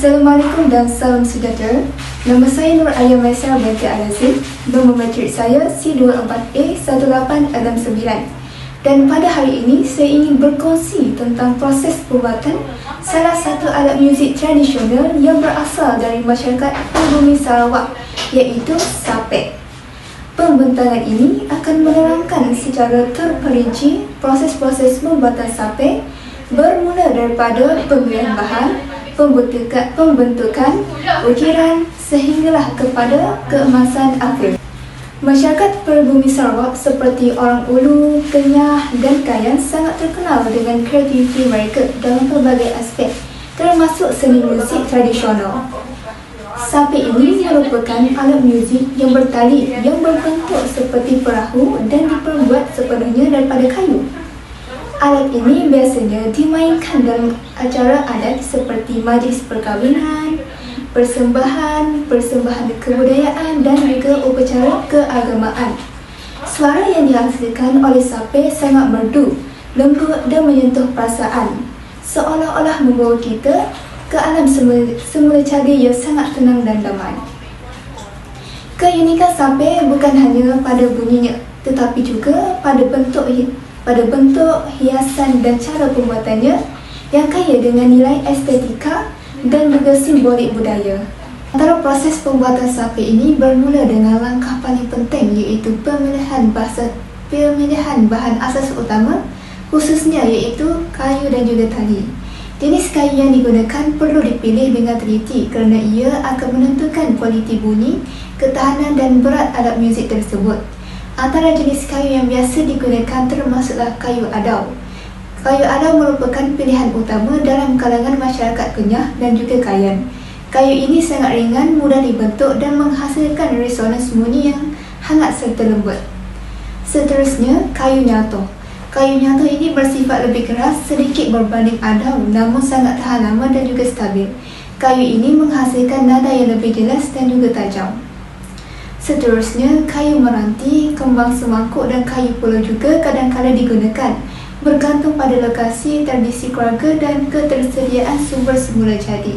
Assalamualaikum dan salam sejahtera. Nama saya Nur Aya Maisar binti Al-Aziz. Nombor matrik saya C24A1869. Dan pada hari ini saya ingin berkongsi tentang proses pembuatan salah satu alat muzik tradisional yang berasal dari masyarakat pribumi Sarawak, iaitu sapek. Pembentangan ini akan menerangkan secara terperinci proses-proses pembuatan sapek bermula daripada pemilihan bahan, pembentukan, ukiran sehinggalah kepada keemasan akhir. Masyarakat pribumi Sarawak seperti orang Ulu, Kenyah dan Kayan sangat terkenal dengan kreativiti mereka dalam pelbagai aspek, termasuk seni muzik tradisional. Sapek ini merupakan alat muzik yang bertali yang berbentuk seperti perahu dan diperbuat sepenuhnya daripada kayu. Alat ini biasanya dimainkan dalam acara adat seperti majlis perkahwinan, persembahan kebudayaan dan juga upacara keagamaan. Suara yang dihasilkan oleh sapek sangat merdu, lembut dan menyentuh perasaan, seolah-olah membawa kita ke alam semula jadi yang sangat tenang dan damai. Keunikan sapek bukan hanya pada bunyinya, tetapi juga pada bentuk, hiasan dan cara pembuatannya yang kaya dengan nilai estetika dan juga simbolik budaya. Antara proses pembuatan sapek ini bermula dengan langkah paling penting, iaitu pemilihan bahan asas utama, khususnya iaitu kayu dan juga tali. Jenis kayu yang digunakan perlu dipilih dengan teliti kerana ia akan menentukan kualiti bunyi, ketahanan dan berat alat muzik tersebut. Antara jenis kayu yang biasa digunakan termasuklah kayu adau. Kayu adau merupakan pilihan utama dalam kalangan masyarakat Kenyah dan juga Kayan. Kayu ini sangat ringan, mudah dibentuk dan menghasilkan resonans bunyi yang hangat serta lembut. Seterusnya, kayu nyatoh. Kayu nyatoh ini bersifat lebih keras sedikit berbanding adau, namun sangat tahan lama dan juga stabil. Kayu ini menghasilkan nada yang lebih jelas dan juga tajam. Seterusnya, kayu meranti, kembang semangkuk dan kayu pulau juga kadang-kadang digunakan, bergantung pada lokasi, tradisi keluarga dan ketersediaan sumber semula jadi.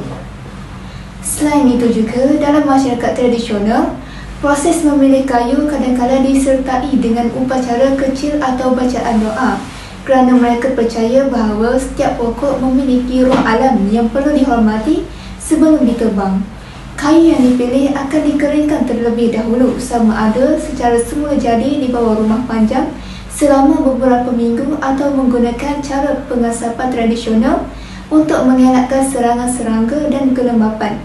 Selain itu juga, dalam masyarakat tradisional, proses memilih kayu kadang-kadang disertai dengan upacara kecil atau bacaan doa, kerana mereka percaya bahawa setiap pokok memiliki roh alam yang perlu dihormati sebelum ditebang. Kayu yang dipilih akan dikeringkan terlebih dahulu, sama ada secara semula jadi di bawah rumah panjang selama beberapa minggu atau menggunakan cara pengasapan tradisional untuk mengelakkan serangan serangga dan kelembapan.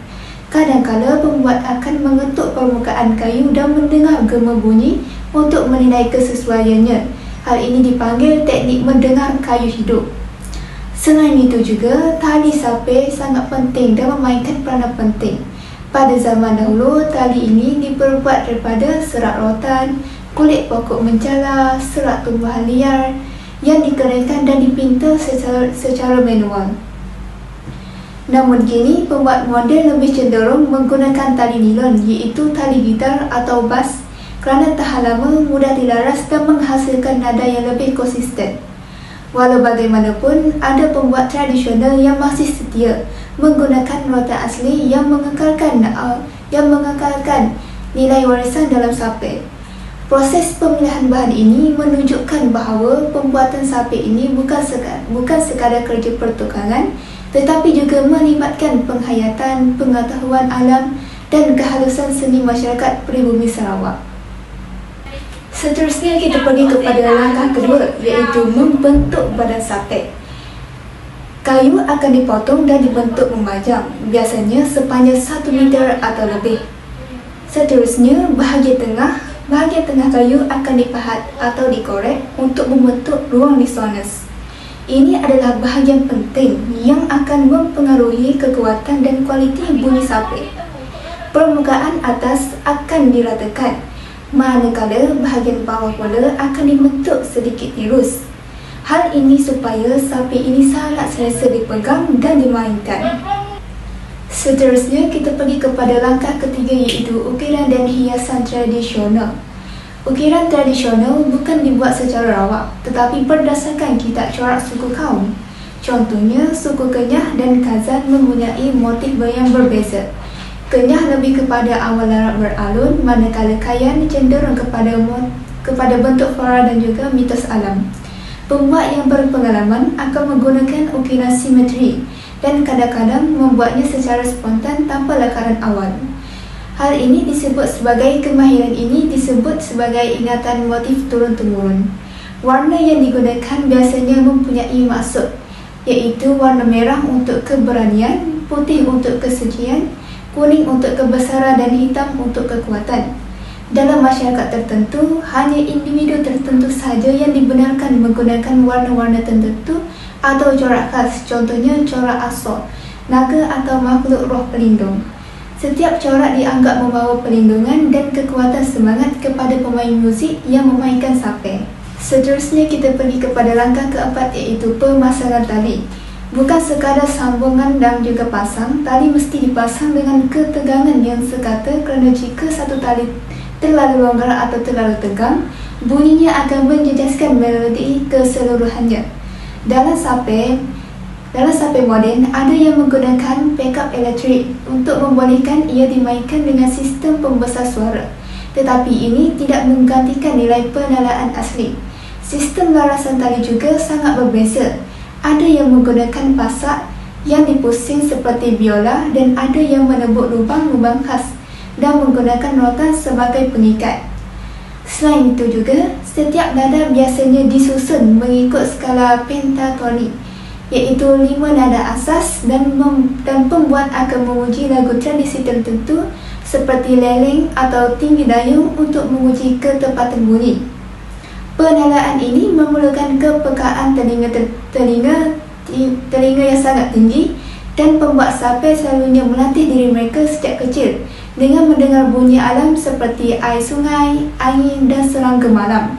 Kadang-kala pembuat akan mengetuk permukaan kayu dan mendengar gema bunyi untuk menilai kesesuaiannya. Hal ini dipanggil teknik mendengar kayu hidup. Selain itu juga, tali sapek sangat penting dan memainkan peranan penting. Pada zaman dahulu, tali ini diperbuat daripada serat rotan, kulit pokok mencala, serat tumbuhan liar yang dikeringkan dan dipinta secara manual. Namun kini, pembuat moden lebih cenderung menggunakan tali nilon, iaitu tali gitar atau bas, kerana tahan lama, mudah dilaras dan menghasilkan nada yang lebih konsisten. Walau bagaimanapun, ada pembuat tradisional yang masih setia menggunakan rotan asli yang mengekalkan nilai warisan dalam sapek. Proses pemilihan bahan ini menunjukkan bahawa pembuatan sapek ini bukan sekadar kerja pertukangan, tetapi juga melibatkan penghayatan, pengetahuan alam dan kehalusan seni masyarakat pribumi Sarawak. Seterusnya kita pergi kepada langkah kedua, iaitu membentuk badan sapek. Kayu akan dipotong dan dibentuk memanjang, biasanya sepanjang 1 meter atau lebih. Seterusnya, bahagian tengah kayu akan dipahat atau dikorek untuk membentuk ruang resonans. Ini adalah bahagian penting yang akan mempengaruhi kekuatan dan kualiti bunyi sapek. Permukaan atas akan diratakan, manakala bahagian bawah pula akan dibentuk sedikit tirus. Hal ini supaya sapek ini sangat selesa dipegang dan dimainkan. Seterusnya, kita pergi kepada langkah ketiga, iaitu ukiran dan hiasan tradisional. Ukiran tradisional bukan dibuat secara rawak, tetapi berdasarkan kitab corak suku kaum. Contohnya, suku Kenyah dan Kazan mempunyai motif yang berbeza. Kenyah lebih kepada awal Arab beralun, manakala Kayan cenderung kepada bentuk flora dan juga mitos alam. Pembuat yang berpengalaman akan menggunakan ukiran simetri dan kadang-kadang membuatnya secara spontan tanpa lakaran awal. Hal ini disebut sebagai kemahiran ini disebut sebagai ingatan motif turun-temurun. Warna yang digunakan biasanya mempunyai maksud, iaitu warna merah untuk keberanian, putih untuk kesucian, kuning untuk kebesaran dan hitam untuk kekuatan. Dalam masyarakat tertentu, hanya individu tertentu sahaja yang dibenarkan menggunakan warna-warna tertentu atau corak khas, contohnya corak asor, naga atau makhluk roh pelindung. Setiap corak dianggap membawa perlindungan dan kekuatan semangat kepada pemain muzik yang memainkan sape. Seterusnya kita pergi kepada langkah keempat, iaitu pemasangan tali. Bukan sekadar sambungan dan juga pasang, tali mesti dipasang dengan ketegangan yang sekata kerana jika satu tali terlalu longgar atau terlalu tegang, bunyinya akan menjejaskan melodi keseluruhannya. Dalam sape moden, ada yang menggunakan backup elektrik untuk membolehkan ia dimainkan dengan sistem pembesar suara. Tetapi ini tidak menggantikan nilai penalaan asli. Sistem larasan tali juga sangat berbeza. Ada yang menggunakan pasak yang dipusing seperti biola dan ada yang menebuk lubang-lubang khas dan menggunakan rotan sebagai pengikat. Selain itu juga, setiap nada biasanya disusun mengikut skala pentatonik, iaitu 5 nada asas dan pembuat akan menguji lagu tradisi tertentu seperti leleng atau tinggi dayung untuk menguji ketepatan bunyi. Penalaan ini memerlukan kepekaan telinga yang sangat tinggi dan pembuat sape selalunya melatih diri mereka sejak kecil dengan mendengar bunyi alam seperti air sungai, angin dan serangga malam.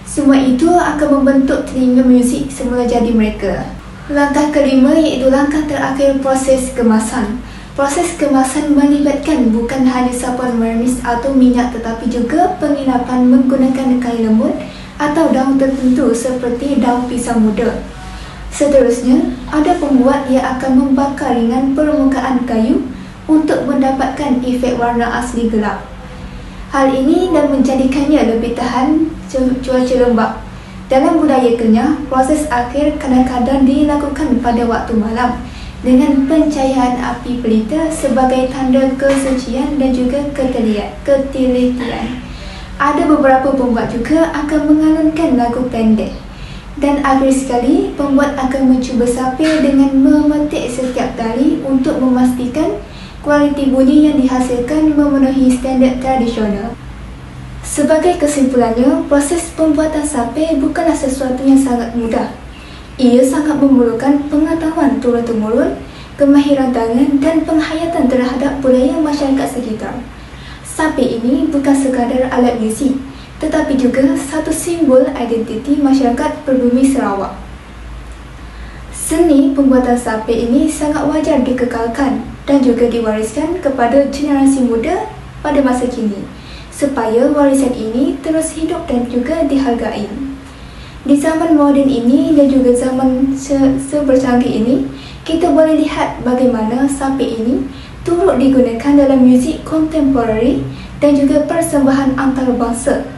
Semua itu akan membentuk telinga muzik semula jadi mereka. Langkah kelima iaitu langkah terakhir, proses kemasan. Proses kemasan melibatkan bukan hanya sapuan vernis atau minyak tetapi juga pengilapan menggunakan kain lembut atau daun tertentu seperti daun pisang muda. Seterusnya, ada pembuat yang akan membakar ringan permukaan kayu untuk mendapatkan efek warna asli gelap. Hal ini dan menjadikannya lebih tahan cuaca lembab. Dalam budaya Kenyah, proses akhir kadang-kadang dilakukan pada waktu malam dengan pencahayaan api pelita sebagai tanda kesucian dan juga ketelitian. Ada beberapa pembuat juga akan mengalunkan lagu pendek. Dan akhir sekali, pembuat akan mencuba sape dengan memetik setiap tali untuk memastikan kualiti bunyi yang dihasilkan memenuhi standard tradisional. Sebagai kesimpulannya, proses pembuatan sape bukanlah sesuatu yang sangat mudah. Ia sangat memerlukan pengetahuan turun-temurun, kemahiran tangan dan penghayatan terhadap budaya masyarakat sekitar. Sape ini bukan sekadar alat muzik, tetapi juga satu simbol identiti masyarakat pribumi Sarawak. Seni pembuatan sape ini sangat wajar dikekalkan dan juga diwariskan kepada generasi muda pada masa kini, supaya warisan ini terus hidup dan juga dihargai. Di zaman moden ini dan juga zaman sebercanggih ini, kita boleh lihat bagaimana sape ini turut digunakan dalam muzik kontemporari dan juga persembahan antarabangsa.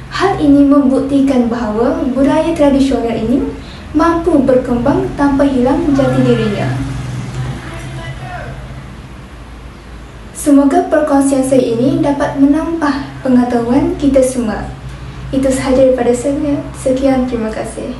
Hal ini membuktikan bahawa budaya tradisional ini mampu berkembang tanpa hilang jati dirinya. Semoga perkongsian saya ini dapat menambah pengetahuan kita semua. Itu sahaja daripada saya. Sekian, terima kasih.